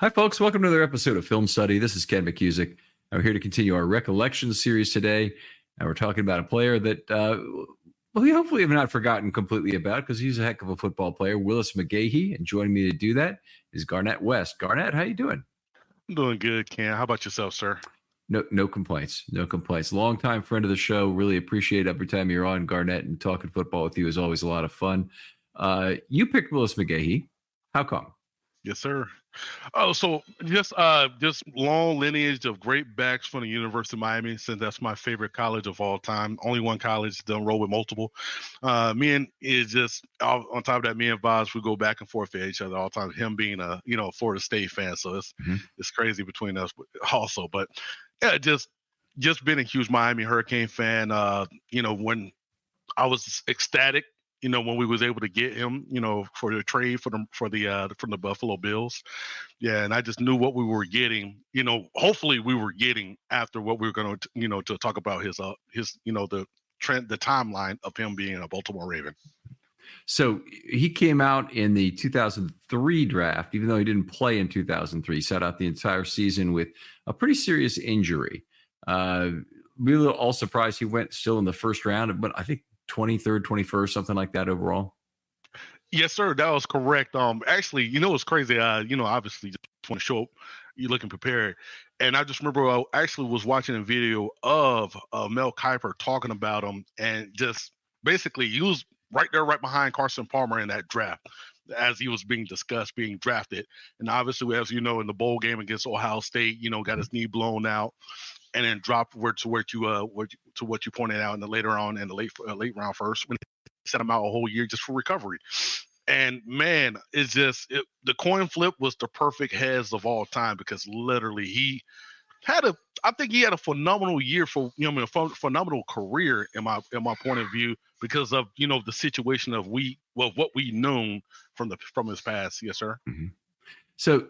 Hi, folks. Welcome to another episode of Film Study. This is Ken McKusick. We're here to continue our Recollections series today. And we're talking about a player that we hopefully have not forgotten completely about because he's a heck of a football player, Willis McGahee. And joining me to do that is Garnett West. Garnett, how you doing? I'm doing good, Ken. How about yourself, sir? No complaints. No complaints. Longtime friend of the show. Really appreciate every time you're on, Garnett, and talking football with you is always a lot of fun. You picked Willis McGahee. How come? Yes, sir. Oh, so just long lineage of great backs from the University of Miami, since that's my favorite college of all time. Only one college to enroll with multiple. Me and is just on top of that, me and Vaz, we go back and forth with each other all the time. Him being a Florida State fan, so it's crazy between us also. But yeah, just been a huge Miami Hurricane fan. When I was ecstatic, when we was able to get him, for the trade from the Buffalo Bills. Yeah, and I just knew what we were getting, hopefully we were getting after what we were going to, to talk about his the trend, the timeline of him being a Baltimore Raven. So he came out in the 2003 draft, even though he didn't play in 2003, sat out the entire season with a pretty serious injury. We were all surprised he went still in the first round, but I think 23rd, 21st, something like that overall. Yes, sir. That was correct. Actually, it's crazy. Obviously just want to show up, you're looking prepared. And I just remember I actually was watching a video of Mel Kiper talking about him, and just basically he was right there, right behind Carson Palmer in that draft as he was being discussed, being drafted. And obviously, as you know, in the bowl game against Ohio State, got his knee blown out, and then dropped to what you pointed out in the later on in the late round first, when they set him out a whole year just for recovery. And man, the coin flip was the perfect heads of all time, because literally he had a phenomenal year a phenomenal career in my point of view, because of the situation of what we known from his past. Yes, sir. Mm-hmm. So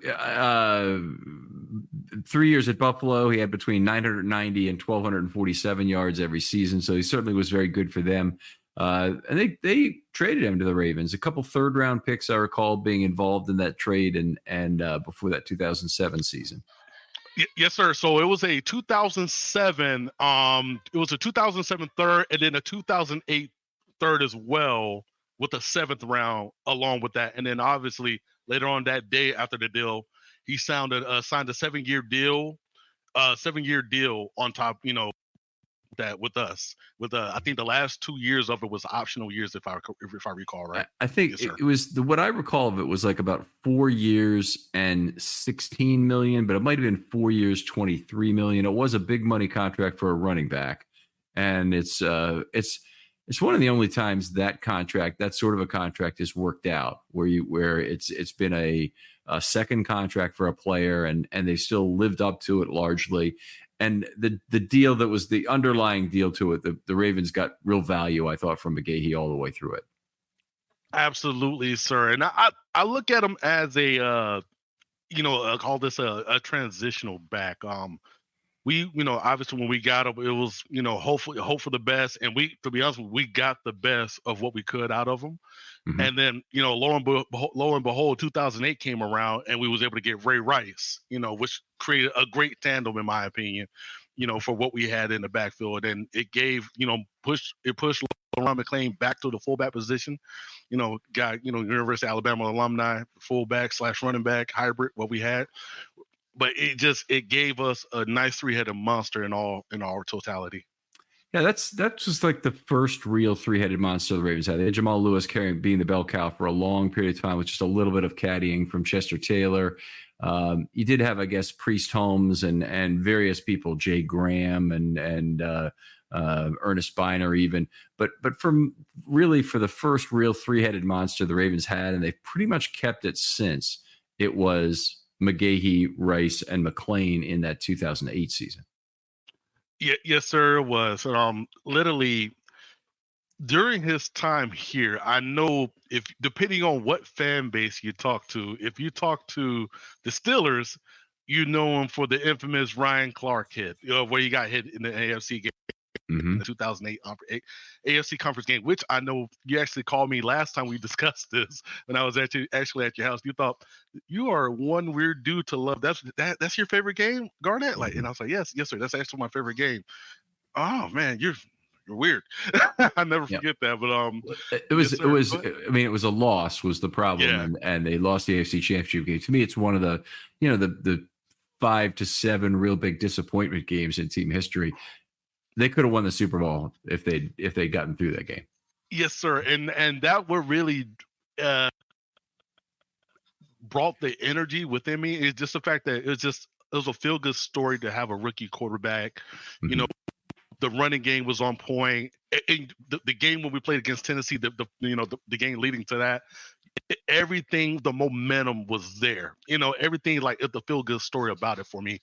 3 years at Buffalo, he had between 990 and 1,247 yards every season. So he certainly was very good for them. And they traded him to the Ravens. A couple third round picks, I recall, being involved in that trade and before that 2007 season. Yes, sir. So it was a 2007. It was a 2007 third, and then a 2008 third as well, with a seventh round along with that. And then obviously later on that day after the deal, he signed a 7-year deal, on top, that with us. I think the last 2 years of it was optional years, if I recall right. I think yes, it was what I recall of it was like about 4 years and 16 million, but it might have been 4 years, 23 million. It was a big money contract for a running back, and it's one of the only times that sort of a contract has worked out, where it's been a second contract for a player, and they still lived up to it largely. And the deal that was the underlying deal to it, the Ravens got real value, I thought, from McGahee all the way through it. Absolutely, sir. And I look at him as a call this a transitional back. We, obviously when we got him, it was, hopefully hope for the best. And to be honest, we got the best of what we could out of him. Mm-hmm. And then, lo and behold, 2008 came around, and we was able to get Ray Rice, which created a great tandem, in my opinion, for what we had in the backfield. And it gave, pushed Ron McClain back to the fullback position, University of Alabama alumni, fullback / running back hybrid, what we had. But it gave us a nice three-headed monster in our totality. Yeah, that's just like the first real three-headed monster the Ravens had. They had Jamal Lewis being the bell cow for a long period of time, with just a little bit of caddying from Chester Taylor. You did have, I guess, Priest Holmes and various people, Jay Graham and Ernest Biner even. But for the first real three-headed monster the Ravens had, and they've pretty much kept it since, it was McGahee, Rice, and McClain in that 2008 season. Yeah, yes, sir, it was. Literally, during his time here, I know, if depending on what fan base you talk to, if you talk to the Steelers, you know him for the infamous Ryan Clark hit, where he got hit in the AFC game in the 2008 AFC conference game, which I know you actually called me last time we discussed this when I was actually at your house. You thought you are one weird dude to love. That's your favorite game, Garnett? Like, and I was like, yes, sir. That's actually my favorite game. Oh man, you're weird. I never forget that. But it was. I mean, it was a loss was the problem, and they lost the AFC Championship game. To me, it's one of the the 5 to 7 real big disappointment games in team history. They could have won the Super Bowl if they'd gotten through that game. Yes, sir. And that what really brought the energy within me is just the fact that it was a feel good story to have a rookie quarterback. You know, the running game was on point. And the game when we played against Tennessee, the game leading to that, everything, the momentum was there. You know, everything like the feel good story about it for me.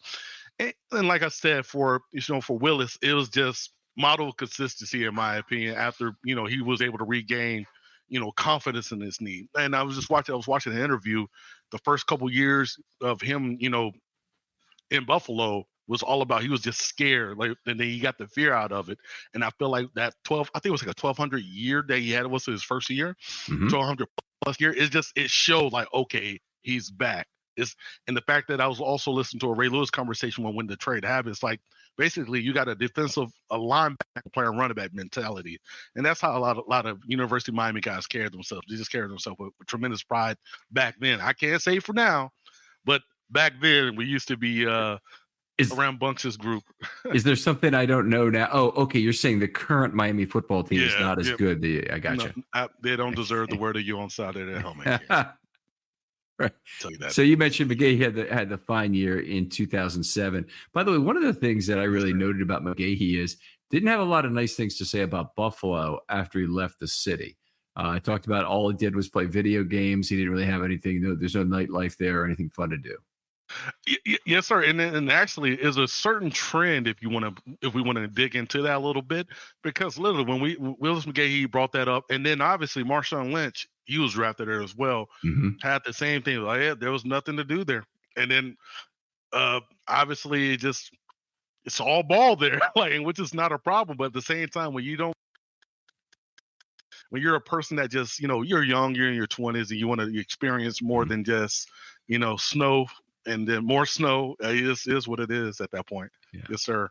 And like I said, for Willis, it was just model of consistency, in my opinion, after, he was able to regain, confidence in his knee. And I was watching an interview. The first couple years of him, in Buffalo was all about, he was just scared. Like, and then he got the fear out of it. And I feel like that I think it was like a 1,200 year that he had. It was his first year, 1,200 plus year. It showed like, okay, he's back. And the fact that I was also listening to a Ray Lewis conversation when the trade happened, it's like basically you got a linebacker player running back mentality, and that's how a lot of University of Miami guys carry themselves. They just carry themselves with tremendous pride back then. I can't say for now, but back then we used to be around Bunks' group. Is there something I don't know now? Oh, okay. You're saying the current Miami football team is not as good. I gotcha. No, they don't deserve the word of you on Saturday at home. Right. So you mentioned McGahee had the fine year in 2007. By the way, one of the things that I really noted about McGahee is didn't have a lot of nice things to say about Buffalo after he left the city. I talked about all he did was play video games. He didn't really have anything. There's no nightlife there or anything fun to do. Yes, sir. And actually is a certain trend if we want to dig into that a little bit, because literally when Willis McGahee brought that up, and then obviously Marshawn Lynch, he was drafted there as well, had the same thing. Like, there was nothing to do there. And then obviously it's all ball there, like, which is not a problem. But at the same time, when you're a person that just, you're young, you're in your 20s and you want to experience more than just, snow, and then more snow, is what it is at that point. Yeah. Yes, sir.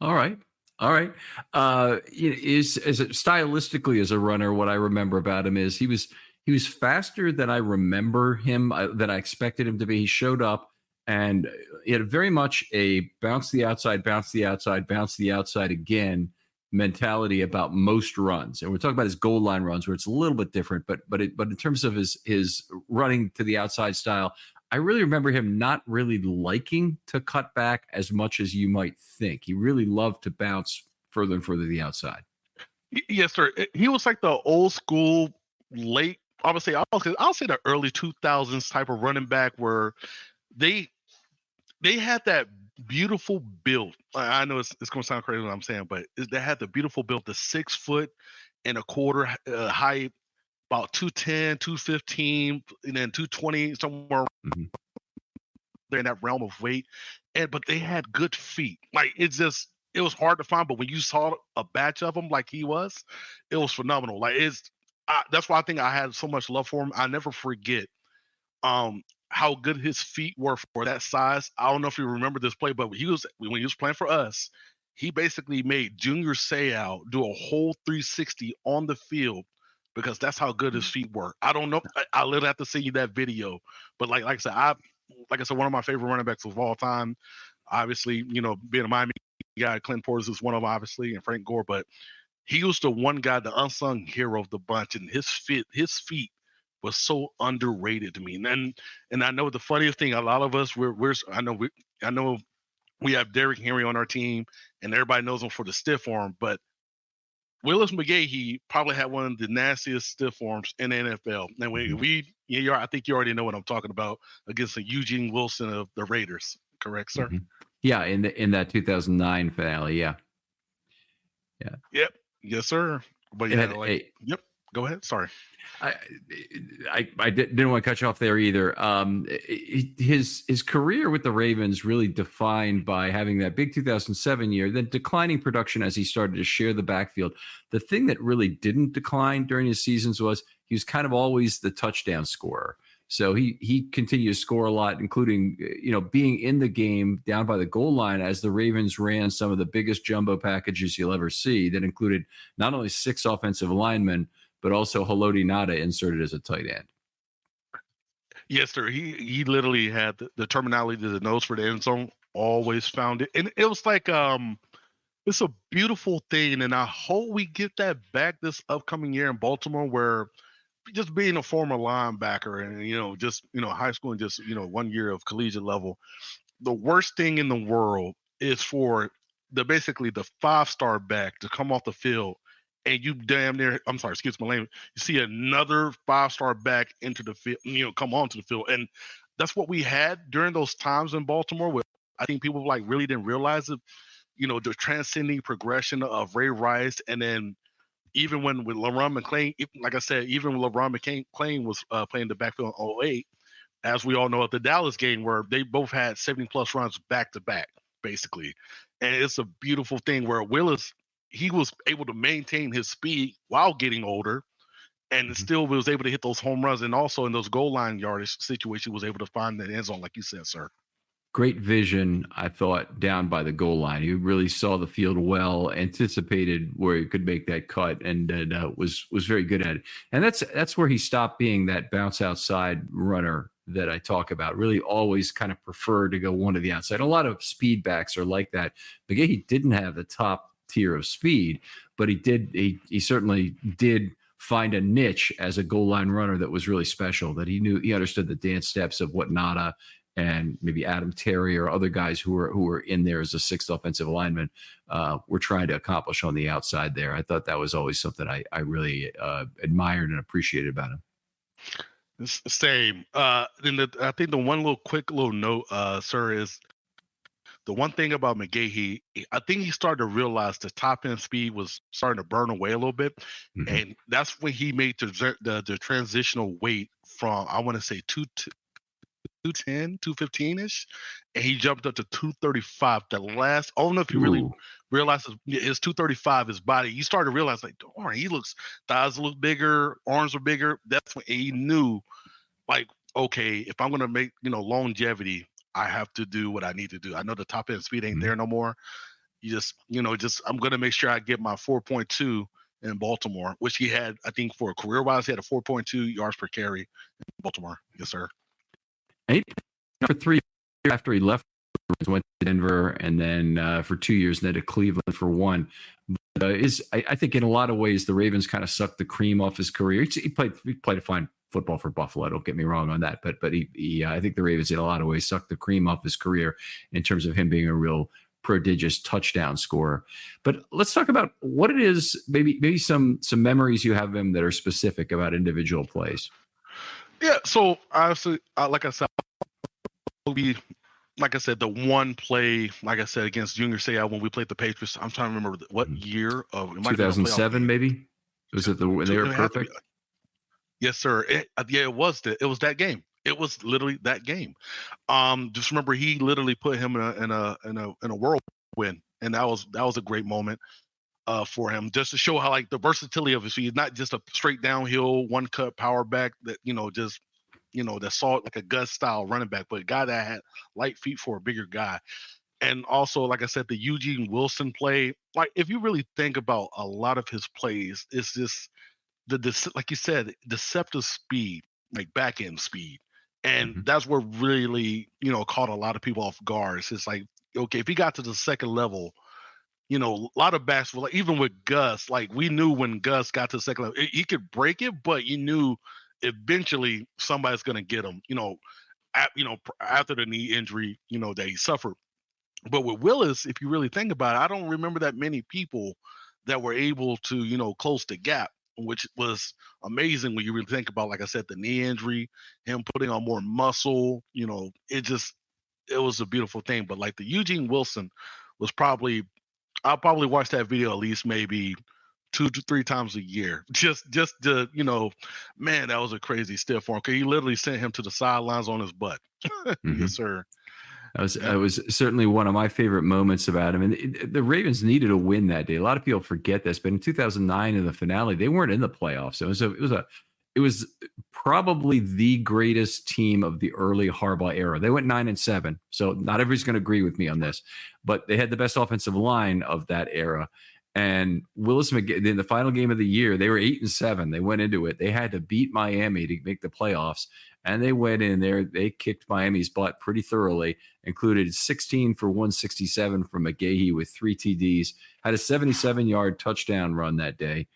All right. Is stylistically as a runner, what I remember about him is he was faster than I remember him, than I expected him to be. He showed up and he had very much a bounce the outside, bounce the outside, bounce the outside again mentality about most runs. And we're talking about his goal line runs where it's a little bit different, but in terms of his running to the outside style, I really remember him not really liking to cut back as much as you might think. He really loved to bounce further and further to the outside. Yes, sir. He was like the old school late, I'll say the early 2000s type of running back where they had that beautiful build. I know it's going to sound crazy what I'm saying, but they had the beautiful build, the 6 foot and a quarter height, about 210, 215, and then 220, somewhere there in that realm of weight. But they had good feet. Like, it was hard to find, but when you saw a batch of them like he was, it was phenomenal. Like, that's why I think I had so much love for him. I never forget how good his feet were for that size. I don't know if you remember this play, but when he was playing for us, he basically made Junior Seau do a whole 360 on the field because that's how good his feet were. I don't know. I literally have to send you that video. But like I said, one of my favorite running backs of all time. Obviously, being a Miami guy, Clint Portis is one of them, obviously, and Frank Gore. But he was the one guy, the unsung hero of the bunch, and his feet was so underrated to me. And I know the funniest thing, a lot of us I know we have Derrick Henry on our team, and everybody knows him for the stiff arm, but Willis McGahee probably had one of the nastiest stiff arms in the NFL. And I think you already know what I'm talking about, against the Eugene Wilson of the Raiders. Correct, sir? Yeah, in that 2009 finale. Yeah. Yep. Yes, sir. But yep. Go ahead. Sorry. I didn't want to cut you off there either. His career with the Ravens really defined by having that big 2007 year, then declining production as he started to share the backfield. The thing that really didn't decline during his seasons was he was kind of always the touchdown scorer. So he continued to score a lot, including being in the game down by the goal line as the Ravens ran some of the biggest jumbo packages you'll ever see. That included not only 6 offensive linemen, but also Haloti Ngata inserted as a tight end. Yes, sir. He literally had the terminology, the nose for the end zone, always found it. And it was like it's a beautiful thing. And I hope we get that back this upcoming year in Baltimore, where just being a former linebacker and just high school and just 1 year of collegiate level, the worst thing in the world is for basically the 5-star back to come off the field and you damn near, I'm sorry, excuse my language, you see another 5-star back into the field, come onto the field. And that's what we had during those times in Baltimore, where I think people really didn't realize it, the transcending progression of Ray Rice. And then even when with LaRon McClain, like I said, even when LaRon McClain was playing the backfield in 2008, as we all know at the Dallas game, where they both had 70-plus runs back-to-back, basically. And it's a beautiful thing where Willis, he was able to maintain his speed while getting older and still was able to hit those home runs. And also in those goal line yardage situation, was able to find the end zone, like you said, sir. Great vision, I thought, down by the goal line. He really saw the field well, anticipated where he could make that cut, and was very good at it. And that's where he stopped being that bounce outside runner that I talk about. Really always kind of preferred to go one to the outside. A lot of speed backs are like that. McGahee didn't have the top tier of speed, but he certainly did find a niche as a goal line runner that was really special, that he understood the dance steps of what Ngata and maybe Adam Terry or other guys who were in there as a 6th offensive lineman were trying to accomplish on the outside there. I thought that was always something I really admired and appreciated about him. Same. I think the one quick little note, sir, is the one thing about McGahee, I think he started to realize the top end speed was starting to burn away a little bit. Mm-hmm. And that's when he made the transitional weight from, I want to say 210, 215-ish. And he jumped up to 235. I don't know if you really realize his 235, his body, you started to realize like, darn, thighs look bigger, arms are bigger. That's when he knew, like, okay, if I'm going to make, longevity, I have to do what I need to do. I know the top end speed ain't there no more. You just, I'm going to make sure I get my 4.2 in Baltimore, which he had, I think for career wise, he had a 4.2 yards per carry in Baltimore. Yes, sir. And for 3 years after he left, went to Denver, and then for 2 years, and then to Cleveland for 1. But I think in a lot of ways, the Ravens kind of sucked the cream off his career. He played a fine football for Buffalo. Don't get me wrong on that, but he I think the Ravens in a lot of ways sucked the cream off his career in terms of him being a real prodigious touchdown scorer. But let's talk about what it is, maybe some memories you have of him that are specific about individual plays. Yeah, so honestly, like I said, the one play, like I said, against Junior Seau when we played the Patriots. I'm trying to remember what year of 2007, maybe. Was it when they were perfect? Yes, sir. It was that game. It was literally that game. Just remember, he literally put him in a whirlwind, and that was a great moment for him, just to show how like the versatility of his feet, not just a straight downhill one cut power back that that saw it like a Gus style running back, but a guy that had light feet for a bigger guy. And also, like I said, the Eugene Wilson play. Like if you really think about a lot of his plays, it's just like you said, deceptive speed, like back end speed. And that's what really, caught a lot of people off guard. It's just like, okay, if he got to the second level, a lot of backs were like, even with Gus, like we knew when Gus got to the second level, he could break it, but you knew eventually somebody's going to get him, after the knee injury, that he suffered. But with Willis, if you really think about it, I don't remember that many people that were able to, close the gap, which was amazing when you really think about, like I said, the knee injury, him putting on more muscle, it was a beautiful thing. But like the Eugene Wilson was I'll probably watch that video at least maybe 2 to 3 times a year. Just the, man, that was a crazy step for him. 'Cause he literally sent him to the sidelines on his butt. Mm-hmm. Yes, sir. That was certainly one of my favorite moments about him. And the Ravens needed a win that day. A lot of people forget this, but in 2009 in the finale, they weren't in the playoffs. So it was probably the greatest team of the early Harbaugh era. They went 9-7. So not everybody's going to agree with me on this, but they had the best offensive line of that era. And Willis McGahee, in the final game of the year, they were 8-7. They went into it. They had to beat Miami to make the playoffs. And they went in there. They kicked Miami's butt pretty thoroughly, included 16 for 167 from McGahee with 3 TDs, had a 77-yard touchdown run that day,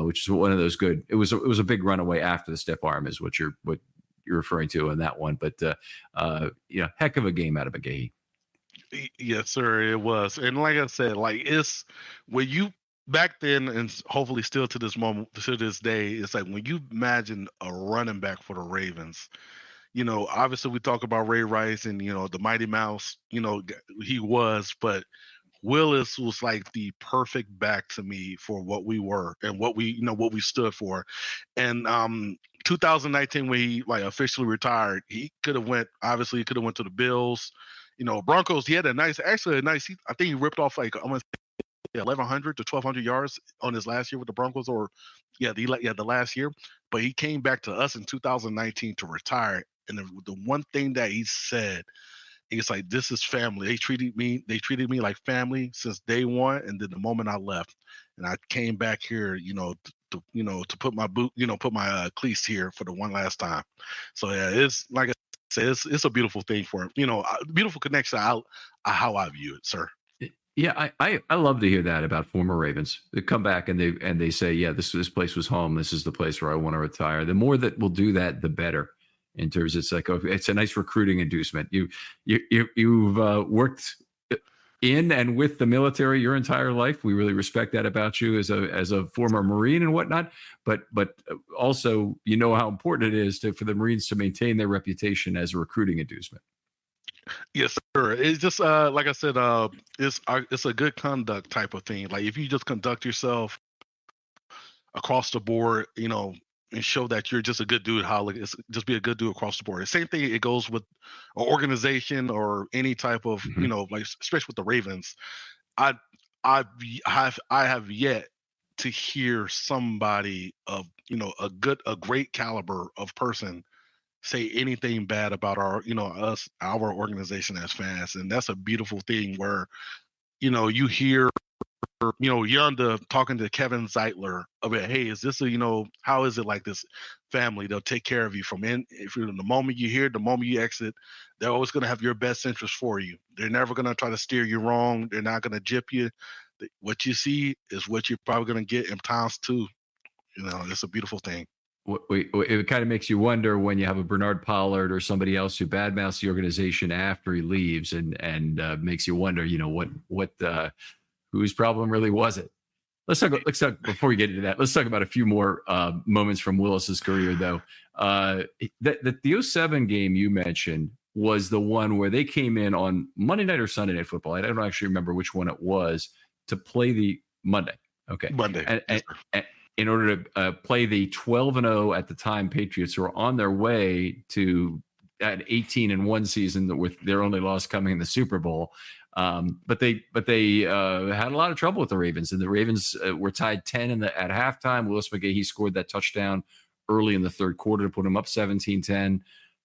which is one of those good. It was a big runaway after the stiff arm is what you're referring to in that one. But, heck of a game out of McGahee. Yes, sir, it was. And like I said, like it's when you back then and hopefully still to this moment, to this day, it's like when you imagine a running back for the Ravens, obviously we talk about Ray Rice and, the Mighty Mouse, he was, but Willis was like the perfect back to me for what we were and what we stood for. And 2019, when he like officially retired, he could have went to the Bills. Broncos, he had a nice, I think he ripped off like almost 1,100 to 1,200 yards on his last year with the Broncos, the last year. But he came back to us in 2019 to retire. And the one thing that he said, it's like, this is family. They treated me like family since day one. And then the moment I left and I came back here, to put my cleats here for the one last time. So yeah, it's like I said, it's a beautiful thing for him. Beautiful connection. How I view it, sir. Yeah, I love to hear that about former Ravens. They come back and they say, yeah, this place was home. This is the place where I want to retire. The more that we'll do that, the better. In terms, it's like it's a nice recruiting inducement. You've worked in and with the military your entire life. We really respect that about you as a former Marine and whatnot. But also, how important it is for the Marines to maintain their reputation as a recruiting inducement. Yes, sir. It's just like I said, it's a good conduct type of thing. Like if you just conduct yourself across the board, and show that you're just a good dude, just be a good dude across the board. The same thing, it goes with an organization or any type of, like especially with the Ravens. I have yet to hear somebody of, a great caliber of person say anything bad about our organization as fans. And that's a beautiful thing where, you hear, Yonda talking to Kevin Zeitler about, hey, is this how is it like this family? They'll take care of you if you're in the moment you hear, the moment you exit, they're always going to have your best interest for you. They're never going to try to steer you wrong. They're not going to jip you. What you see is what you're probably going to get in times too. It's a beautiful thing. It kind of makes you wonder when you have a Bernard Pollard or somebody else who badmouths the organization after he leaves and makes you wonder, what whose problem really was it? Let's talk before we get into that. Let's talk about a few more moments from Willis's career, though. The 2007 game you mentioned was the one where they came in on Monday night or Sunday Night Football. I don't actually remember which one it was to play the Monday. Okay, Monday. And in order to play the 12-0 at the time Patriots, who were on their way to that 18-1 season with their only loss coming in the Super Bowl. But they had a lot of trouble with the Ravens, and the Ravens were tied 10 at halftime. Willis McGahee scored that touchdown early in the third quarter to put them up 17-10.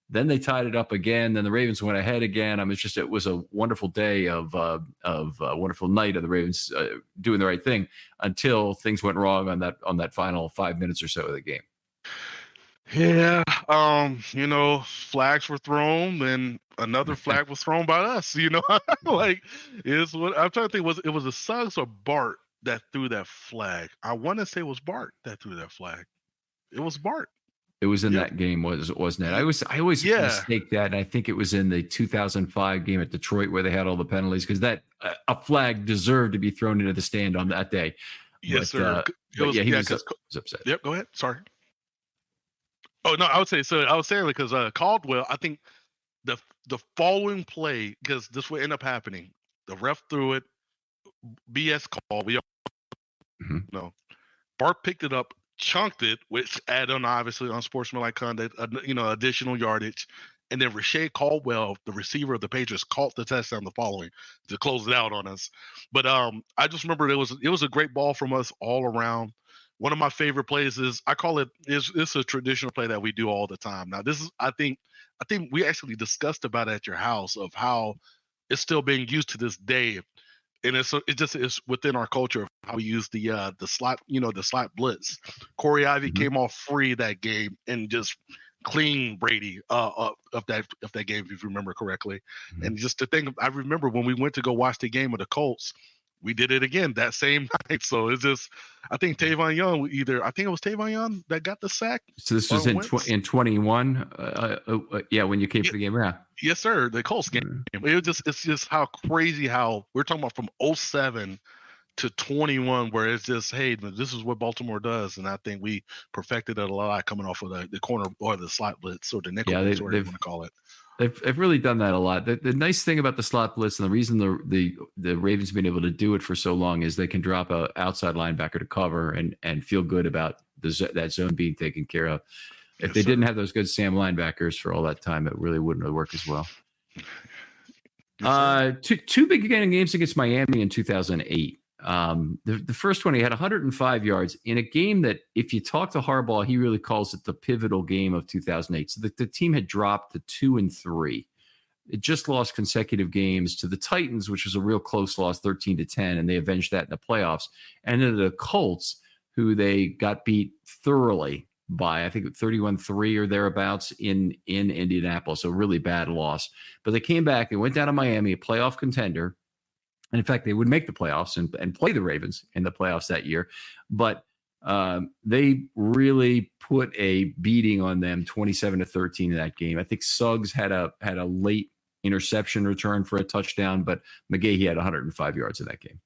Then they tied it up again. Then the Ravens went ahead again. It was a wonderful day of a wonderful night of the Ravens doing the right thing until things went wrong on that final 5 minutes or so of the game. Yeah, flags were thrown, and another flag was thrown by us. Like it's what I'm trying to think. It was a Suggs or Bart that threw that flag? I want to say it was Bart that threw that flag. It was Bart. It was in that game, wasn't it? I always mistake that, and I think it was in the 2005 game at Detroit where they had all the penalties because that a flag deserved to be thrown into the stand on that day. Yes, sir. He was upset. Yep. Go ahead. Sorry. Oh no, I would say so. I was saying because Caldwell, I think the following play, because this would end up happening. The ref threw it, BS call. We all know. Bart picked it up, chunked it, which added on obviously unsportsmanlike conduct, additional yardage. And then Rashae Caldwell, the receiver of the Patriots, caught the touchdown the following to close it out on us. But I just remember it was a great ball from us all around. One of my favorite plays is I call it's a traditional play that we do all the time. Now this is I think we actually discussed about it at your house of how it's still being used to this day, and it's within our culture of how we use the slot the slot blitz. Corey Ivy came off free that game and just clean Brady of that game, if you remember correctly. And just to think, I remember when we went to go watch the game with the Colts, we did it again that same night. So it's just, I think Tavon Young I think it was Tavon Young that got the sack. So this was in 21. Yeah, when you came for the game, yeah. Yes, sir. The Colts game. It's just how crazy how we're talking about from 07 to 21, where it's just, hey, this is what Baltimore does, and I think we perfected it a lot coming off of the corner or the slot blitz or the nickel blitz, whatever you want to call it. They've really done that a lot. The nice thing about the slot blitz, and the reason the Ravens have been able to do it for so long, is they can drop a outside linebacker to cover and feel good about that zone being taken care of. If they didn't have those good Sam linebackers for all that time, it really wouldn't have worked as well. Two big games against Miami in 2008. The first one, he had 105 yards in a game that, if you talk to Harbaugh, he really calls it the pivotal game of 2008. So the team had dropped to 2-3. It just lost consecutive games to the Titans, which was a real close loss, 13-10, and they avenged that in the playoffs. And then the Colts, who they got beat thoroughly by, I think, 31-3 or thereabouts in Indianapolis. So really bad loss. But they came back and went down to Miami, a playoff contender. And in fact, they would make the playoffs and play the Ravens in the playoffs that year. But they really put a beating on them, 27-13 in that game. I think Suggs had a late interception return for a touchdown, but McGahee had 105 yards in that game.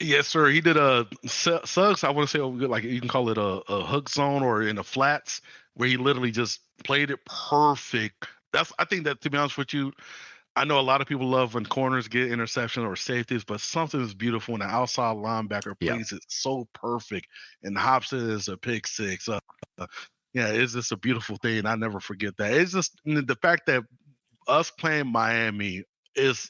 Yes, sir. He did a Suggs. I want to say, like, you can call it a hook zone or in the flats, where he literally just played it perfect. I think that, to be honest with you, I know a lot of people love when corners get interceptions or safeties, but something is beautiful when an outside linebacker plays it so perfect. And Hobson is a pick six. It's just a beautiful thing. I never forget that. It's just the fact that us playing Miami is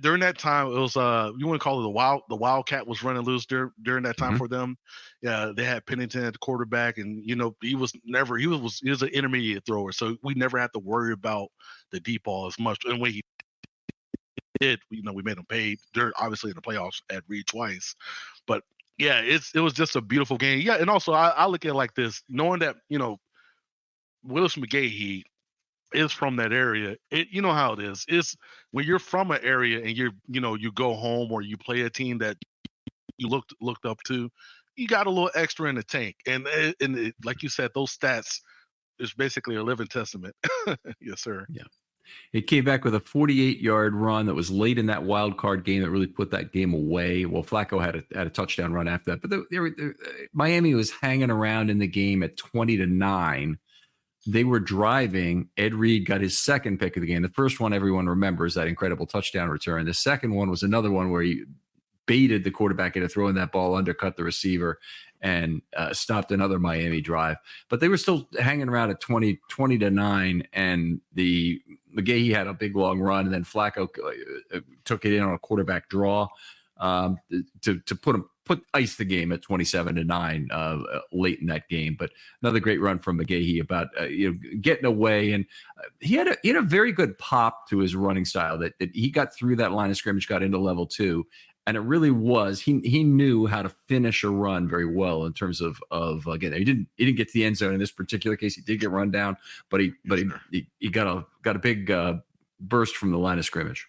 during that time, it was you want to call it the Wildcat was running loose during that time for them. Yeah, they had Pennington at the quarterback, and he was an intermediate thrower, so we never had to worry about the deep ball as much. And when he did, we made him pay. Obviously in the playoffs at Reed twice, but yeah, it was just a beautiful game. Yeah, and also I look at it like this, knowing that Willis McGahee is from that area. You know how it is. It's when you're from an area and you go home or you play a team that you looked up to, you got a little extra in the tank. And like you said, those stats is basically a living testament. Yes, sir. Yeah. It came back with a 48-yard run that was late in that wild card game that really put that game away. Well, Flacco had a touchdown run after that, but Miami was hanging around in the game at 20-9. They were driving. Ed Reed got his second pick of the game. The first one everyone remembers, that incredible touchdown return. The second one was another one where he baited the quarterback into throwing that ball, undercut the receiver, and stopped another Miami drive. But they were still hanging around at 20-9, and the McGahee had a big long run, and then Flacco took it in on a quarterback draw to put ice the game at 27-9 late in that game. But another great run from McGahee about getting away, and he had a very good pop to his running style that he got through that line of scrimmage, got into level 2, and it really was he knew how to finish a run very well in terms of again, he didn't get to the end zone in this particular case. He did get run down, but he got a big burst from the line of scrimmage.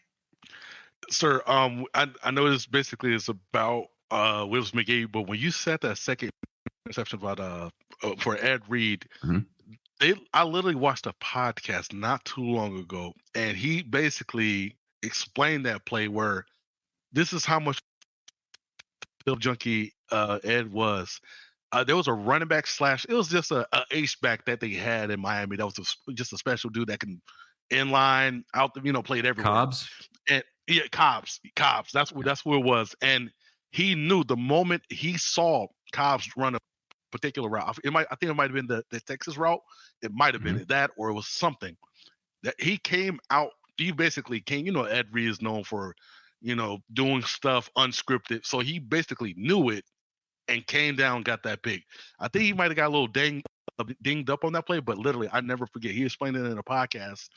Sir, I know this basically is about Willis McGahee, but when you said that second interception about for Ed Reed, I literally watched a podcast not too long ago, and he basically explained that play where this is how much Bill Junkie Ed was. There was a running back / it was just a H-back that they had in Miami. That was just a special dude that can inline out, played everywhere. Cobbs? And yeah, Cobbs. That's what it was. And he knew the moment he saw Cobb's run a particular route. I think it might have been the Texas route. It might have been that, or it was something that he came out. He basically came. Ed Reed is known for, doing stuff unscripted. So he basically knew it and came down, got that big. I think he might have got a little dinged up on that play, but literally, I never forget. He explained it in a podcast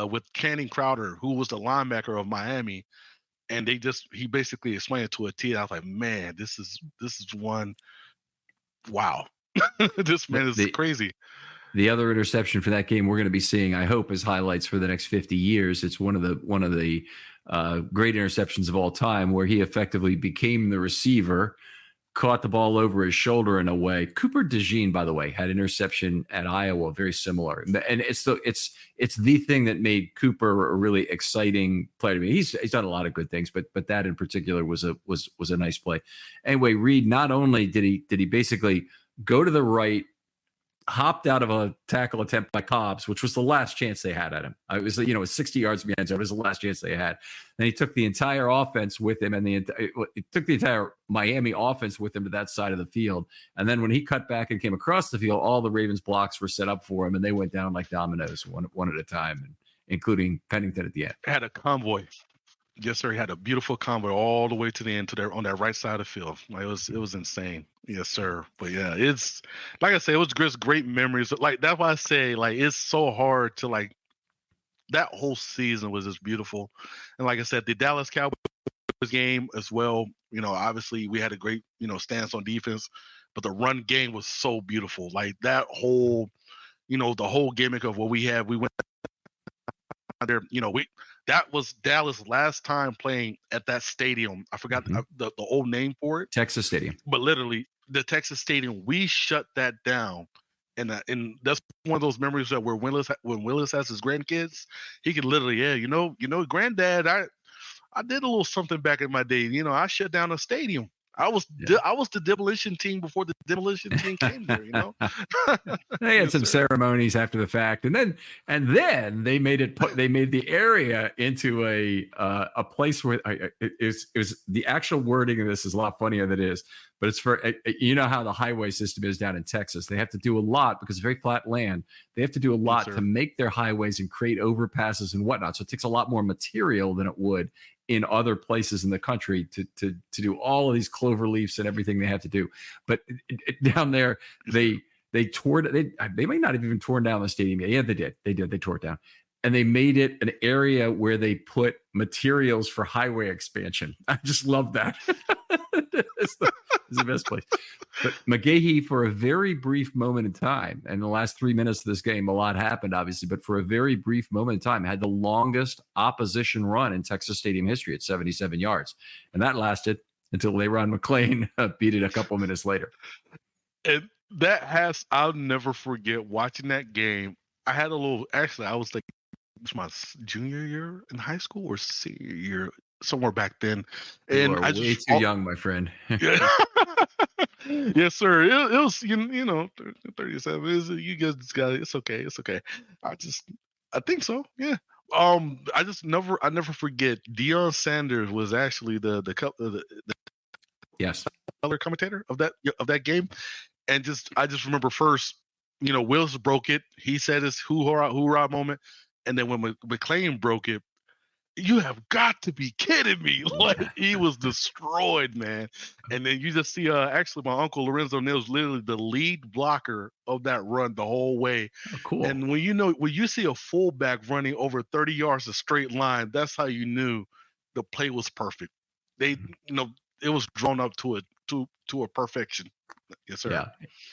with Channing Crowder, who was the linebacker of Miami, and he basically explained it to a T. And I was like, man, this is one. Wow, this man is crazy. The other interception for that game we're going to be seeing, I hope, as highlights for the next 50 years. It's one of the great interceptions of all time, where he effectively became the receiver, caught the ball over his shoulder in a way. Cooper DeJean, by the way, had interception at Iowa, very similar. And it's the thing that made Cooper a really exciting player to me. He's done a lot of good things, but that in particular was a nice play. Anyway, Reed, not only did he basically go to the right, hopped out of a tackle attempt by Cobbs, which was the last chance they had at him. It was 60 yards from the end zone. It was the last chance they had. And he took the entire offense with him, and he took the entire Miami offense with him to that side of the field. And then when he cut back and came across the field, all the Ravens blocks were set up for him, and they went down like dominoes, one at a time, including Pennington at the end. Had a convoy. Yes, sir. He had a beautiful convoy all the way to the end, on that right side of the field. Like, it was insane. Yes, sir. But yeah, it's like I say, it was just great memories. Like, that's why I say, like, it's so hard to, like, that whole season was just beautiful. And like I said, the Dallas Cowboys game as well. Obviously we had a great, stance on defense, but the run game was so beautiful. Like, that whole, the whole gimmick of what we had. We went there, that was Dallas' last time playing at that stadium. I forgot the old name for it. Texas Stadium. But literally, the Texas Stadium, we shut that down. And that's one of those memories that when Willis has his grandkids, he could literally, granddad, I did a little something back in my day. I shut down a stadium. I was the demolition team before the demolition team came there. They had some ceremonies after the fact, and then they made the area into a place where it was the actual wording of this is a lot funnier than it is, but it's for how the highway system is down in Texas. They have to do a lot because it's very flat land. They have to do a lot to make their highways and create overpasses and whatnot. So it takes a lot more material than it would in other places in the country to do all of these clover leaves and everything they have to do. But down there, they tore it. They might not have even torn down the stadium yet. Yeah, they did. They tore it down. And they made it an area where they put materials for highway expansion. I just love that. It's the best place. But McGahee, for a very brief moment in time, and the last 3 minutes of this game, a lot happened, obviously, but for a very brief moment in time, had the longest opposition run in Texas Stadium history at 77 yards. And that lasted until Le'Ron McClain beat it a couple minutes later. And I'll never forget watching that game. I was like, it was my junior year in high school or senior year, somewhere back then. And you are way too young, my friend. Yes, sir. It was 37. You guys got it. It's okay. I think so. Yeah. I never forget. Deion Sanders was actually the color commentator of that game, and I just remember first, Willis broke it. He said his hoorah moment. And then when McClain broke it, you have got to be kidding me. Like, he was destroyed, man. And then you just see, actually, my uncle Lorenzo Neal was literally the lead blocker of that run the whole way. Oh, cool. And when you see a fullback running over 30 yards a straight line, that's how you knew the play was perfect. It was drawn up to a perfection. Yes, sir. Yeah.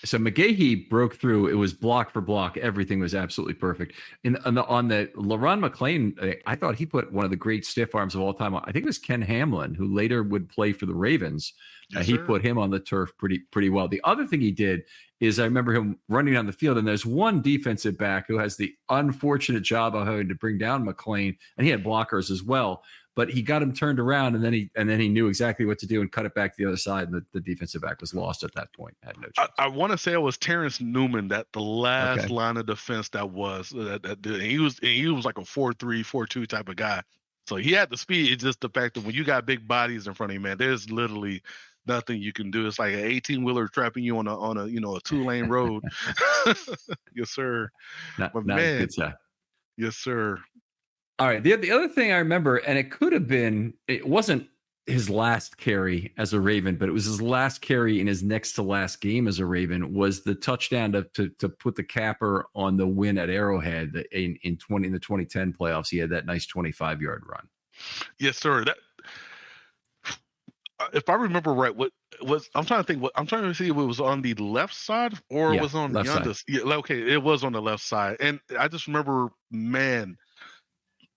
So McGahee broke through. It was block for block. Everything was absolutely perfect. On the LeRon McClain, I thought he put one of the great stiff arms of all time. I think it was Ken Hamlin, who later would play for the Ravens. Yes, he put him on the turf pretty well. The other thing he did is I remember him running down the field, and there's one defensive back who has the unfortunate job of having to bring down McClain, and he had blockers as well. But he got him turned around, and then he knew exactly what to do and cut it back to the other side. And the defensive back was lost at that point. Had no chance. I want to say it was Terrence Newman that the last line of defense that was that he was like a 4-3, 4-2 type of guy. So he had the speed. It's just the fact that when you got big bodies in front of you, man, there's literally nothing you can do. It's like an 18-wheeler trapping you on a a 2-lane road. Yes, sir. Not But not a man, good time. yes, sir. All right. The other thing I remember, and it wasn't his last carry as a Raven, but it was his last carry in his next to last game as a Raven, was the touchdown to put the capper on the win at Arrowhead in the 2010 playoffs. He had that nice 25-yard run. Yes, sir. That, if I remember right, what was I'm trying to think. I'm trying to see if it was on the left side or it was on the other. Yeah, okay, it was on the left side, and I just remember, man,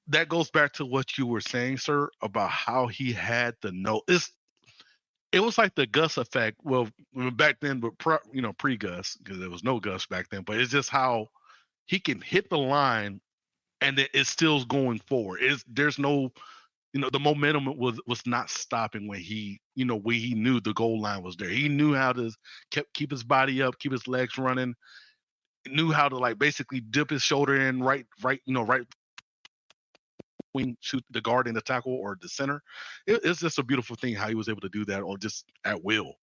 that goes back to what you were saying, sir, about how he had the know. It was like the Gus effect. Well, back then, but pre-Gus, because there was no Gus back then. But it's just how he can hit the line, and it still's going forward. There's no, the momentum was not stopping when he knew the goal line was there. He knew how to keep his body up, keep his legs running. Knew how to like basically dip his shoulder in right shoot the guard in the tackle or the center. It's just a beautiful thing how he was able to do that, or just at will.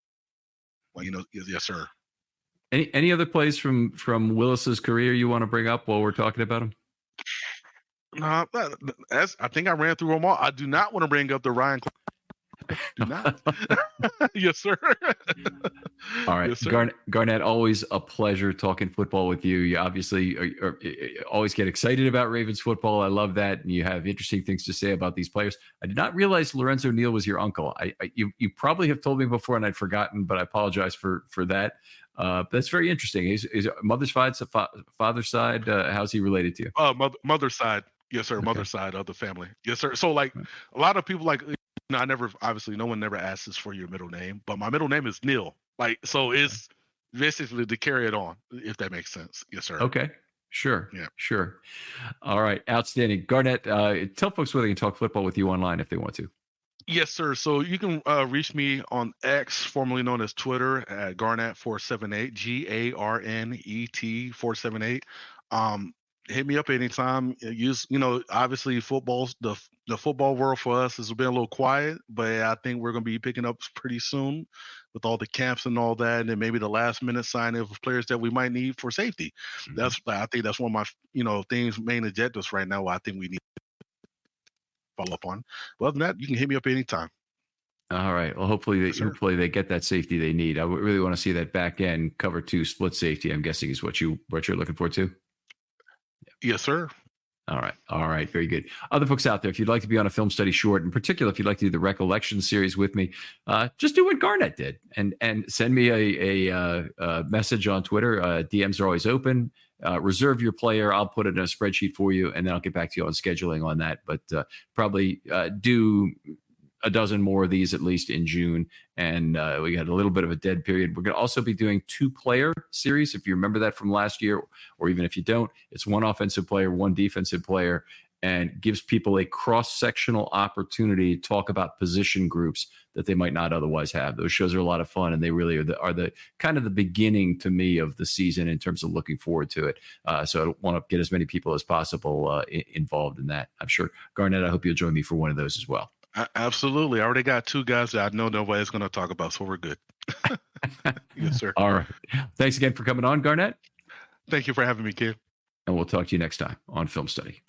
Well, yes, sir. Any other plays from Willis's career you want to bring up while we're talking about him? No, I think I ran through them all. I do not want to bring up the Ryan. Do not. Yes, sir. All right. Yes, sir. Garnett, always a pleasure talking football with you. You obviously always get excited about Ravens football. I love that. And you have interesting things to say about these players. I did not realize Lorenzo Neal was your uncle. You probably have told me before and I'd forgotten, but I apologize for that. That's very interesting. Is mother's father's side, how's he related to you? Mother's side. Yes, sir. Okay. Mother's side of the family. Yes, sir. So like a lot of people no one never asks for your middle name, but my middle name is Neil. Like, so it's basically to carry it on, if that makes sense. Yes, sir. Okay. Sure. Yeah. Sure. All right. Outstanding. Garnett, tell folks where they can talk football with you online if they want to. Yes, sir. So you can reach me on X, formerly known as Twitter, at Garnett478, GARNET 478. Hit me up anytime. Obviously the football world for us has been a little quiet, but I think we're going to be picking up pretty soon with all the camps and all that, and then maybe the last minute signing of players that we might need for safety. Mm-hmm. I think that's one of my things, main objectives right now. I think we need to follow up on. But other than that, you can hit me up anytime. All right. Well, hopefully they get that safety they need. I really want to see that back end cover 2 split safety. I'm guessing is what you're looking for too. Yes, sir. All right. Very good. Other folks out there, if you'd like to be on a film study short, in particular, if you'd like to do the Recollections series with me, just do what Garnett did and send me a message on Twitter. DMs are always open. Reserve your player. I'll put it in a spreadsheet for you, and then I'll get back to you on scheduling on that. But probably do a dozen more of these at least in June. And we had a little bit of a dead period. We're going to also be doing 2-player series. If you remember that from last year, or even if you don't, it's 1 offensive player, 1 defensive player, and gives people a cross-sectional opportunity to talk about position groups that they might not otherwise have. Those shows are a lot of fun, and they really are the kind of the beginning to me of the season in terms of looking forward to it. So I want to get as many people as possible involved in that. I'm sure, Garnett, I hope you'll join me for one of those as well. Absolutely. I already got 2 guys that I know nobody's going to talk about, so we're good. Yes, sir. All right. Thanks again for coming on, Garnett. Thank you for having me, kid. And we'll talk to you next time on Film Study.